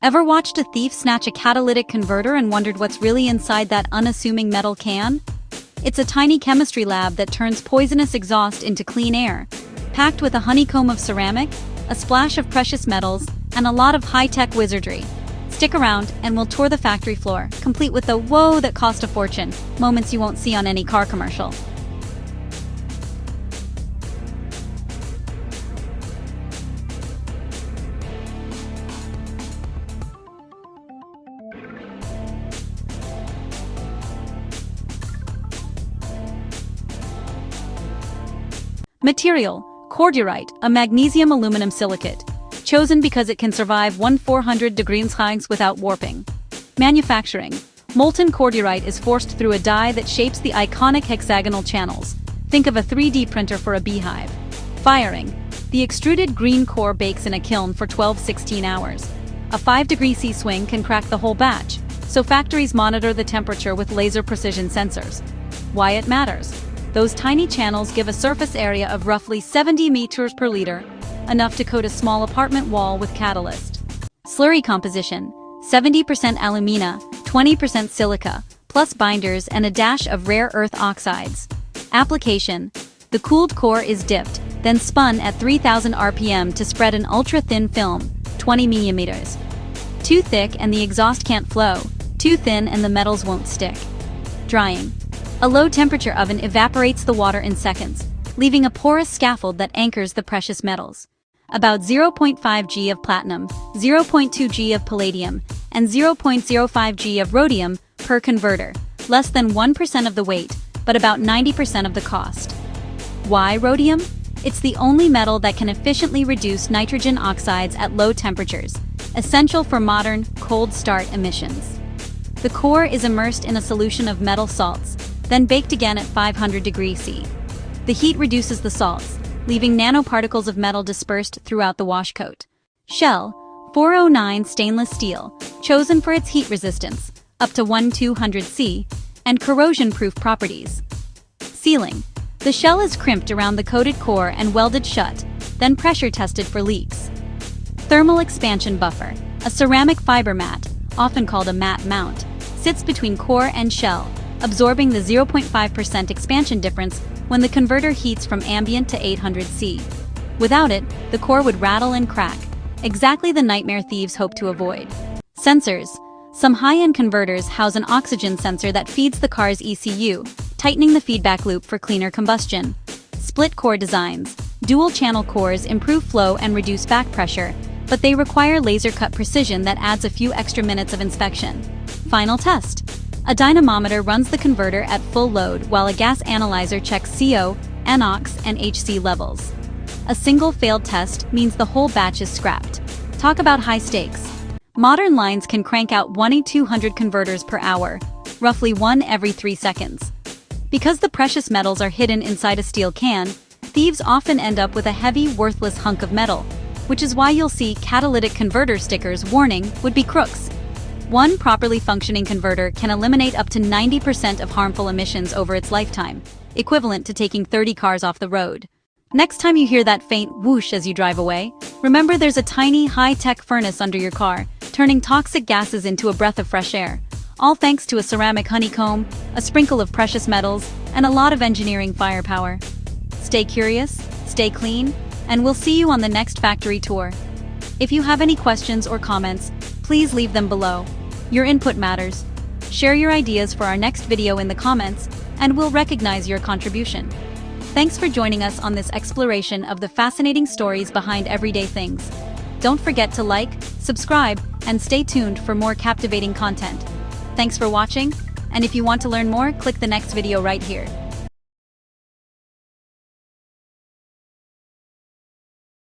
Ever watched a thief snatch a catalytic converter and wondered what's really inside that unassuming metal can? It's a tiny chemistry lab that turns poisonous exhaust into clean air, packed with a honeycomb of ceramic, a splash of precious metals, and a lot of high-tech wizardry. Stick around and we'll tour the factory floor, complete with the "whoa, that cost a fortune" moments you won't see on any car commercial. Material: cordierite, a magnesium aluminum silicate, chosen because it can survive 400 degrees Celsius without warping. Manufacturing: molten cordierite is forced through a die that shapes the iconic hexagonal channels. Think of a 3D printer for a beehive. Firing: the extruded green core bakes in a kiln for 12-16 hours. A 5-degree C swing can crack the whole batch, so factories monitor the temperature with laser precision sensors. Why it matters: those tiny channels give a surface area of roughly 70 meters per liter, enough to coat a small apartment wall with catalyst. Slurry composition: 70% alumina, 20% silica, plus binders and a dash of rare earth oxides. Application: the cooled core is dipped, then spun at 3000 RPM to spread an ultra-thin film, 20 mm. Too thick and the exhaust can't flow, too thin and the metals won't stick. Drying: a low-temperature oven evaporates the water in seconds, leaving a porous scaffold that anchors the precious metals. About 0.5 G of platinum, 0.2 G of palladium, and 0.05 G of rhodium per converter, less than 1% of the weight, but about 90% of the cost. Why rhodium? It's the only metal that can efficiently reduce nitrogen oxides at low temperatures, essential for modern cold start emissions. The core is immersed in a solution of metal salts, then baked again at 500 degrees C. The heat reduces the salts, leaving nanoparticles of metal dispersed throughout the wash coat. Shell: 409 stainless steel, chosen for its heat resistance, up to 1200 C, and corrosion-proof properties. Sealing: the shell is crimped around the coated core and welded shut, then pressure tested for leaks. Thermal expansion buffer: a ceramic fiber mat, often called a mat mount, sits between core and shell, absorbing the 0.5% expansion difference when the converter heats from ambient to 800 C. Without it, the core would rattle and crack, exactly the nightmare thieves hope to avoid. Sensors: some high-end converters house an oxygen sensor that feeds the car's ECU, tightening the feedback loop for cleaner combustion. Split core designs: dual-channel cores improve flow and reduce back pressure, but they require laser-cut precision that adds a few extra minutes of inspection. Final test: a dynamometer runs the converter at full load while a gas analyzer checks CO, NOx, and HC levels. A single failed test means the whole batch is scrapped. Talk about high stakes. Modern lines can crank out 1,200 converters per hour, roughly one every 3 seconds. Because the precious metals are hidden inside a steel can, thieves often end up with a heavy, worthless hunk of metal, which is why you'll see catalytic converter stickers warning would-be crooks. One properly functioning converter can eliminate up to 90% of harmful emissions over its lifetime, equivalent to taking 30 cars off the road. Next time you hear that faint whoosh as you drive away, remember there's a tiny, high-tech furnace under your car, turning toxic gases into a breath of fresh air. All thanks to a ceramic honeycomb, a sprinkle of precious metals, and a lot of engineering firepower. Stay curious, stay clean, and we'll see you on the next factory tour. If you have any questions or comments, please leave them below. Your input matters. Share your ideas for our next video in the comments, and we'll recognize your contribution. Thanks for joining us on this exploration of the fascinating stories behind everyday things. Don't forget to like, subscribe, and stay tuned for more captivating content. Thanks for watching, and if you want to learn more, click the next video right here.